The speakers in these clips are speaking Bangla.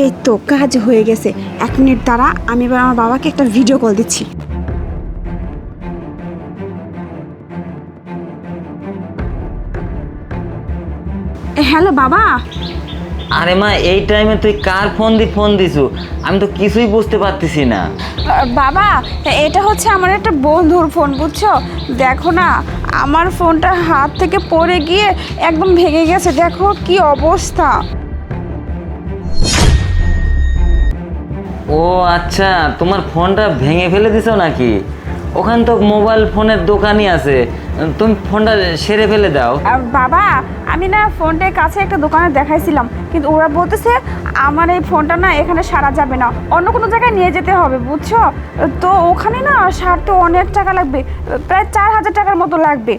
এই তো কাজ হয়ে গেছে। 1 মিনিট দাঁড়া, আমি এবার আমার বাবাকে একটা ভিডিও কল দিচ্ছি। হ্যালো বাবা। আরে মা, এই টাইমে তুই কার ফোন দিছু? আমি তো কিছুই বুঝতে পারতেছি না। বাবা, এটা হচ্ছে আমার একটা বন্ধুর ফোন, বুঝছো? দেখো না, আমার ফোনটা হাত থেকে পড়ে গিয়ে একদম ভেঙে গেছে। দেখো কি অবস্থা। ও আচ্ছা, তোমার ফোনটা ভেঙে ফেলে দিছো নাকি? ওখানে তো মোবাইল ফোনের দোকানই আছে, তুমি ফোনটা সেরে ফেলে দাও। বাবা, আমি না ফোনটার কাছে একটা দোকানে দেখাইছিলাম, কিন্তু ওরা বলতেছে আমার এই ফোনটা না এখানে সারা যাবে না, অন্য কোনো জায়গায় নিয়ে যেতে হবে, বুঝছো? তো ওখানে না সারতে অনেক টাকা লাগবে, প্রায় 4000 টাকার মতো লাগবে।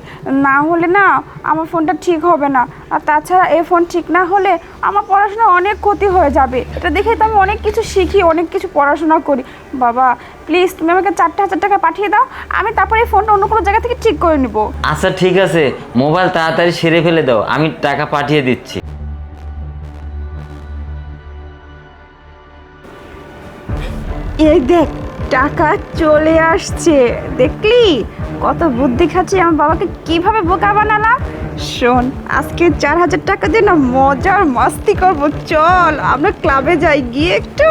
না হলে না আমার ফোনটা ঠিক হবে না। আর তাছাড়া এই ফোন ঠিক না হলে আমার পড়াশোনা অনেক ক্ষতি হয়ে যাবে। এটা দেখে তো আমি অনেক কিছু শিখি, অনেক কিছু পড়াশোনা করি। বাবা প্লিজ, তুমি আমাকে 4000 টাকা পাঠিয়ে দাও, আমি তারপরে এই ফোনটা অন্য কোনো জায়গা থেকে ঠিক করে নিব। আচ্ছা ঠিক আছে, মোবাইল তাড়াতাড়ি সেরে ফেলে দাও, আমি টাকা পাঠিয়ে দিচ্ছি। এই দেখ, টাকা চলে আসছে, দেখলি? কত বুদ্ধি খাচ্ছি, আমার বাবাকে কিভাবে বোকা বানালাম। শোন, আজকে 4000 টাকা দিয়ে না মজার মাস্তি করবো। চল আমরা ক্লাবে যাই, গিয়ে একটু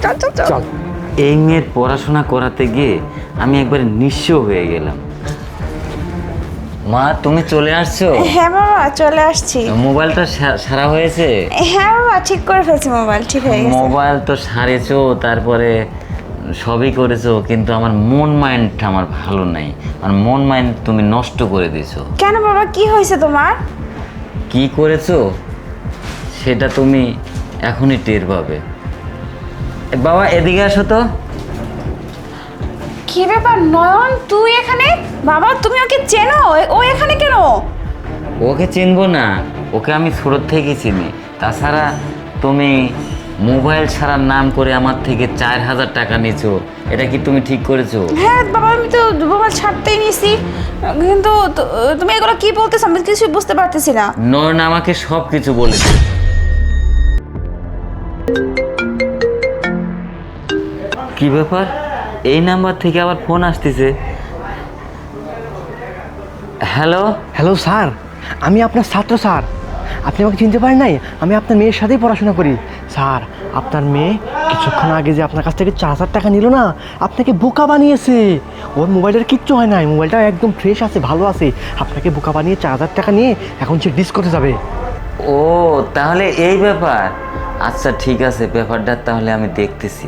চল চল চল। এই মেয়ের পড়াশোনা করাতে গিয়ে আমি একবারে নিঃস্ব হয়ে গেলাম। মা, তুমি চলে আসছো? হ্যাঁ বাবা, চলে আসছি। মোবাইলটা সারা হয়েছে? হ্যাঁ বাবা, ঠিক করে ফেলছি, মোবাইল ঠিক হয়ে গেছে। মোবাইল তো সারেছো, তারপরে সবই করেছো, কিন্তু আমার মন মাইন্ডটা আমার ভালো নাই। আমার মন মাইন্ড তুমি নষ্ট করে দিছো। কেন বাবা, কি হয়েছে তোমার? কি করেছো সেটা তুমি এখনই টের পাবে। বাবা এদিকে আসো তো। কি ব্যাপার নয়ন, তুই এখানে? বাবা তুমি ওকে চেনো? ও এখানে কেন? ওকে চিনবো না, ওকে আমি ছোট থেকে চিনি। তাছাড়া তুমি মোবাইল ছাড়ার নাম করে আমার থেকে 4000 টাকা নিছো, এটা কি তুমি ঠিক করেছো? হ্যাঁ বাবা, আমি তো মোবাইল ছাড়তেই নিছি, কিন্তু তুমি এগুলো কি বলতেছো? আমি কিছু বুঝতে পারতেছি না। নয়ন আমাকে সব কিছু বলেছে। কি ব্যাপার, এই নাম্বার থেকে আবার ফোন আসতেছে। হ্যালো হ্যালো স্যার, আমি আপনার ছাত্র স্যার। আপনি আমাকে চিনতে পারেন নাই? আমি আপনার মেয়ের সাথেই পড়াশোনা করি স্যার। আপনার মেয়ে কিছুক্ষণ আগে যে আপনার কাছ থেকে 4000 টাকা নিল না, আপনাকে বোকা বানিয়েছে। ওর মোবাইলের কিচ্ছু হয় নাই, মোবাইলটা একদম ফ্রেশ আছে, ভালো আছে। আপনাকে বোকা বানিয়ে 4000 টাকা নিয়ে এখন সে ডিস করতে যাবে। ও তাহলে এই ব্যাপার। আচ্ছা ঠিক আছে, ব্যাপারটা তাহলে আমি দেখতেছি।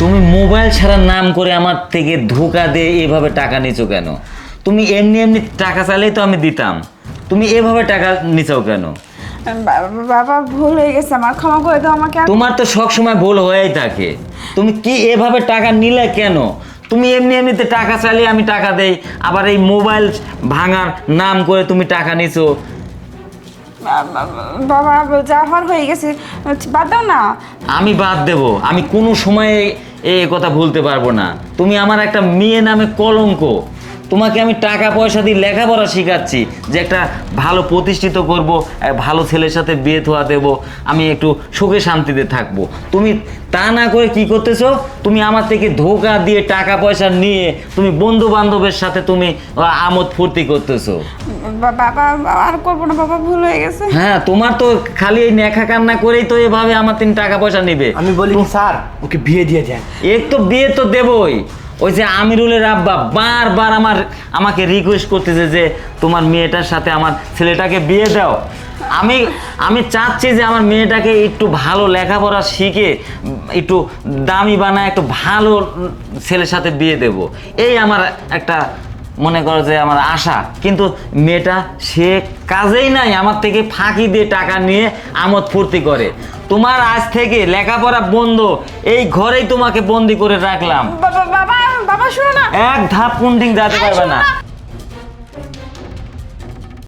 তুমি মোবাইল ছাড়ার নাম করে আমার থেকে ধোঁকা দিয়ে এভাবে টাকা নিছো কেন? তুমি এমনি এমনি টাকা চাইলেই তো আমি দিতাম, তুমি এভাবে টাকা নিছো কেন? বাবা ভুল হয়ে গেছে আমার, ক্ষমা করে দাও আমাকে। তোমার তো সবসময় ভুল হয়েই থাকে। তুমি কি এভাবে টাকা নিলে কেন? তুমি এমনি এমনিতে টাকা চাইলে আমি টাকা দেই, আবার এই মোবাইল ভাঙার নাম করে তুমি টাকা নিছো। বাবা যা হওয়ার হয়ে গেছে, বাদ দাও না। আমি বাদ দেব? আমি কোনো সময়ে এই কথা ভুলতে পারবো না। তুমি আমার একটা মেয়ে নামে কলঙ্ক। তোমাকে আমি টাকা পয়সা দিয়ে লেখাপড়া শেখাচ্ছি, যে একটা ভালো প্রতিষ্ঠিত করব, ভালো ছেলের সাথে বিয়ে থোয়া দেবো, আমি একটু সুখে শান্তিতে থাকবো। তুমি তা না করে কি করতেছো? তুমি আমার থেকে ধোঁকা দিয়ে টাকা পয়সা নিয়ে তুমি বন্ধু বান্ধবের সাথে তুমি আমোদ ফুর্তি করতেছো। বাবা আর করবো না বাবা, ভুল হয়ে গেছে। হ্যাঁ, তোমার তো খালি এই নেখা কান্না করেই তো এভাবে আমার তিনি টাকা পয়সা নিবে। আমি বলি স্যার, ওকে বিয়ে দিয়ে দেন। একটু বিয়ে তো দেবই। ওই যে আমিরুলের আব্বা বারবার আমাকে রিকোয়েস্ট করতেছে যে তোমার মেয়েটার সাথে আমার ছেলেটাকে বিয়ে দাও। আমি চাচ্ছি যে আমার মেয়েটাকে একটু ভালো লেখাপড়া শিখে একটু দামি বানায় একটু ভালো ছেলের সাথে বিয়ে দেব, এই আমার একটা মনে করো যে আমার আশা। কিন্তু মেয়েটা সে কাজেই নাই, আমার থেকে ফাঁকি দিয়ে টাকা নিয়ে আমোদ ফুর্তি করে। তোমার আজ থেকে লেখাপড়া বন্ধ, এই ঘরেই তোমাকে বন্দি করে রাখলাম। বাবা বাবা বাবা শোনো না। এক ধাপ কোনদিন যেতে পারবে না।